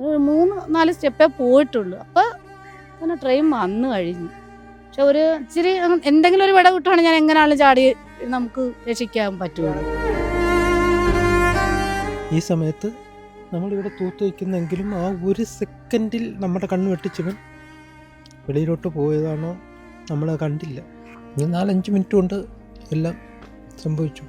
ഒരു 3-4 സ്റ്റെപ്പേ പോയിട്ടുള്ളൂ. അപ്പോൾ തന്നെ ട്രെയിൻ വന്നു കഴിഞ്ഞു. പക്ഷെ ഒരു ഇച്ചിരി എന്തെങ്കിലും ഒരു വിട കിട്ടുവാണെങ്കിൽ ഞാൻ എങ്ങനെയാണെങ്കിലും ചാടി നമുക്ക് രക്ഷിക്കാൻ പറ്റുള്ളൂ. ഈ സമയത്ത് നമ്മളിവിടെ തൂത്ത് വയ്ക്കുന്നെങ്കിലും ആ ഒരു സെക്കൻഡിൽ നമ്മുടെ കണ്ണ് വെട്ടിച്ചവൻ വെളിയിലോട്ട് പോയതാണോ നമ്മൾ കണ്ടില്ല. 4-5 മിനിറ്റ് കൊണ്ട് എല്ലാം സംഭവിച്ചു.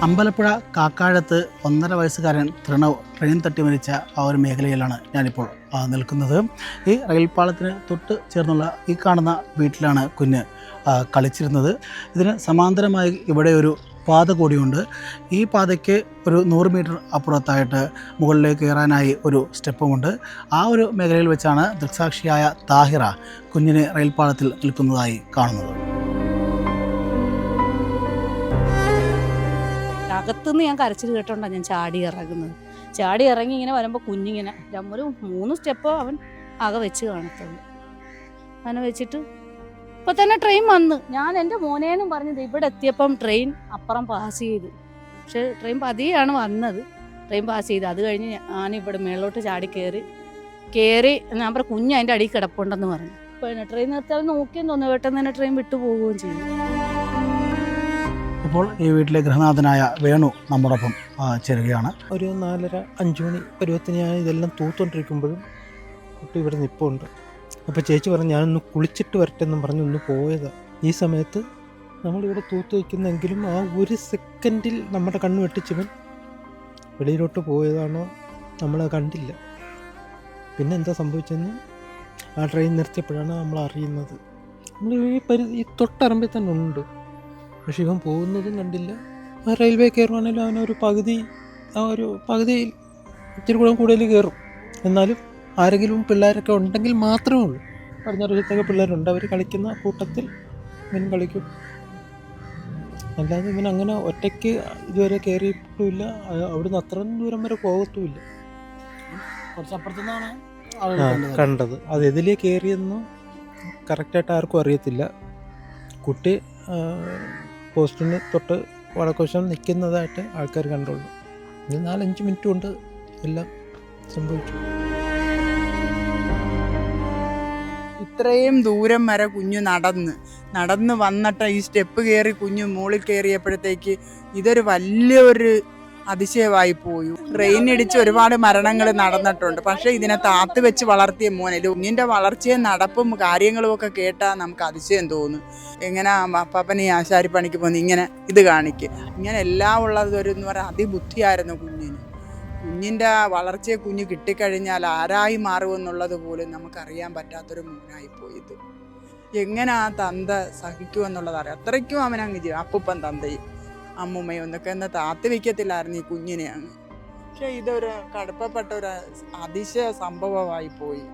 അമ്പലപ്പുഴ കാക്കാഴത്ത് 1.5 വയസ്സുകാരൻ തൃണവ് ട്രെയിൻ തട്ടി മരിച്ച ആ ഒരു മേഖലയിലാണ് ഞാനിപ്പോൾ നിൽക്കുന്നത്. ഈ റെയിൽപ്പാളത്തിന് തൊട്ട് ചേർന്നുള്ള ഈ കാണുന്ന വീട്ടിലാണ് കുഞ്ഞ് കളിച്ചിരുന്നത്. ഇതിന് സമാന്തരമായി ഇവിടെ ഒരു പാത കൂടിയുണ്ട്. ഈ പാതയ്ക്ക് ഒരു 100 മീറ്റർ അപ്പുറത്തായിട്ട് മുകളിലേക്ക് കയറാനായി ഒരു സ്റ്റെപ്പുമുണ്ട്. ആ ഒരു മേഖലയിൽ വെച്ചാണ് ദൃക്സാക്ഷിയായ താഹിറ കുഞ്ഞിനെ റെയിൽപ്പാളത്തിൽ നിൽക്കുന്നതായി കാണുന്നത്. അകത്തുനിന്ന് ഞാൻ കരച്ചിൽ കേട്ടോണ്ടാണ് ഞാൻ ചാടി ഇറങ്ങുന്നത്. ചാടി ഇറങ്ങി ഇങ്ങനെ വരുമ്പോൾ കുഞ്ഞിങ്ങനെ ഒരു 3 സ്റ്റെപ്പ് അവൻ ആകെ വെച്ച് കാണത്തുള്ളൂ. അങ്ങനെ വെച്ചിട്ട് ഇപ്പോൾ തന്നെ ട്രെയിൻ വന്ന് ഞാൻ എൻ്റെ മോനേന്നും പറഞ്ഞത് ഇവിടെ എത്തിയപ്പം ട്രെയിൻ അപ്പുറം പാസ് ചെയ്തു. പക്ഷേ ട്രെയിൻ പതിയാണ് വന്നത്. ട്രെയിൻ പാസ് ചെയ്ത് അത് കഴിഞ്ഞ് ഞാനിവിടെ മേളിലോട്ട് ചാടി കയറി ഞാൻ പറഞ്ഞ കുഞ്ഞ് അതിൻ്റെ അടിയിൽ കിടപ്പുണ്ടെന്ന് പറഞ്ഞു. പിന്നെ ട്രെയിൻ നിർത്തിയാൽ നോക്കിയെന്ന് തോന്നുന്നു. പെട്ടെന്ന് തന്നെ ട്രെയിൻ വിട്ടു പോവുകയും ചെയ്തു. ഇപ്പോൾ ഈ വീട്ടിലെ ഗൃഹനാഥനായ വേണു നമ്മോടൊപ്പം ചേരുകയാണ്. ഒരു 4:30-5 മണി പരുവത്തിന് ഞാൻ ഇതെല്ലാം തൂത്തോണ്ടിരിക്കുമ്പോഴും കുട്ടി ഇവിടെ നിൽപ്പുണ്ട്. അപ്പോൾ ചേച്ചി പറഞ്ഞു ഞാനൊന്ന് കുളിച്ചിട്ട് വരട്ടെ എന്നും പറഞ്ഞ് ഒന്ന് പോയതാണ്. ഈ സമയത്ത് നമ്മളിവിടെ തൂത്ത് വയ്ക്കുന്നെങ്കിലും ആ ഒരു സെക്കൻഡിൽ നമ്മുടെ കണ്ണ് വെട്ടിച്ചവൻ വെളിയിലോട്ട് പോയതാണോ നമ്മൾ കണ്ടില്ല. പിന്നെ എന്താ സംഭവിച്ചെന്ന് ആ ട്രെയിൻ നിർത്തിയപ്പോഴാണ് നമ്മൾ അറിയുന്നത്. നമ്മൾ ഈ തൊട്ടറമ്പിൽ തന്നെ ഉണ്ട്. പക്ഷെ ഇവൻ പോകുന്നതും കണ്ടില്ല. ആ റെയിൽവേ കയറുവാണെങ്കിലും അവനൊരു പകുതിയിൽ ഇത്തിരി കൂടെ കൂടുതൽ കയറും. എന്നാലും ആരെങ്കിലും പിള്ളേരൊക്കെ ഉണ്ടെങ്കിൽ മാത്രമേ ഉള്ളൂ. പറഞ്ഞറിയത്തൊക്കെ പിള്ളേരുണ്ട്, അവർ കളിക്കുന്ന കൂട്ടത്തിൽ ഇവൻ കളിക്കും. അല്ലാതെ ഇവൻ അങ്ങനെ ഒറ്റയ്ക്ക് ഇതുവരെ കയറിയിട്ടുമില്ല. അവിടുന്ന് അത്ര ദൂരം വരെ പോകത്തുമില്ല. കുറച്ചപ്പുറത്തുനിന്നാണ് കണ്ടത്. അത് എതിലേ കയറിയെന്നും കറക്റ്റായിട്ട് ആർക്കും അറിയത്തില്ല. കുട്ടി പോസ്റ്റിന് തൊട്ട് വടക്കുവശം നിൽക്കുന്നതായിട്ട് ആൾക്കാർ കണ്ടുള്ളൂ. 4-5 മിനിറ്റ് കൊണ്ട് എല്ലാം സംഭവിച്ചു. ഇത്രയും ദൂരം വരെ കുഞ്ഞു നടന്ന് വന്നിട്ട് ഈ സ്റ്റെപ്പ് കയറി കുഞ്ഞു മുകളിൽ കയറിയപ്പോഴത്തേക്ക് ഇതൊരു വലിയൊരു അതിശയമായി പോയി. ട്രെയിൻ ഇടിച്ച് ഒരുപാട് മരണങ്ങൾ നടന്നിട്ടുണ്ട്. പക്ഷേ ഇതിനെ താത്ത് വെച്ച് വളർത്തിയ മോനെ കുഞ്ഞിൻ്റെ വളർച്ചയും നടപ്പും കാര്യങ്ങളും ഒക്കെ കേട്ടാൽ നമുക്ക് അതിശയം തോന്നും. എങ്ങനെ അപ്പാപ്പൻ ഈ ആശാരിപ്പണിക്ക് പോകുന്നു ഇങ്ങനെ ഇത് കാണിക്കുക ഇങ്ങനെ എല്ലാം ഉള്ളതൊരു എന്ന് പറയാൻ അതിബുദ്ധിയായിരുന്നു കുഞ്ഞിൻ്റെ വളർച്ചയെ കുഞ്ഞ് കിട്ടിക്കഴിഞ്ഞാൽ ആരായി മാറുമെന്നുള്ളത് പോലും നമുക്കറിയാൻ പറ്റാത്തൊരു മോനായിപ്പോയി. ഇത് എങ്ങനെ ആ തന്ത സഹിക്കുമെന്നുള്ളത് അറിയാം. അത്രയ്ക്കും അവനങ്ങ് ചെയ്യും. അപ്പൂപ്പൻ തന്തയും അമ്മൂമ്മയും ഒന്നൊക്കെ ഒന്ന് താത്തി വയ്ക്കത്തില്ലായിരുന്നു ഈ കുഞ്ഞിനെ അങ്ങ്. പക്ഷെ ഇതൊരു കടുപ്പപ്പെട്ട ഒരു അതിശയ സംഭവമായി പോയി.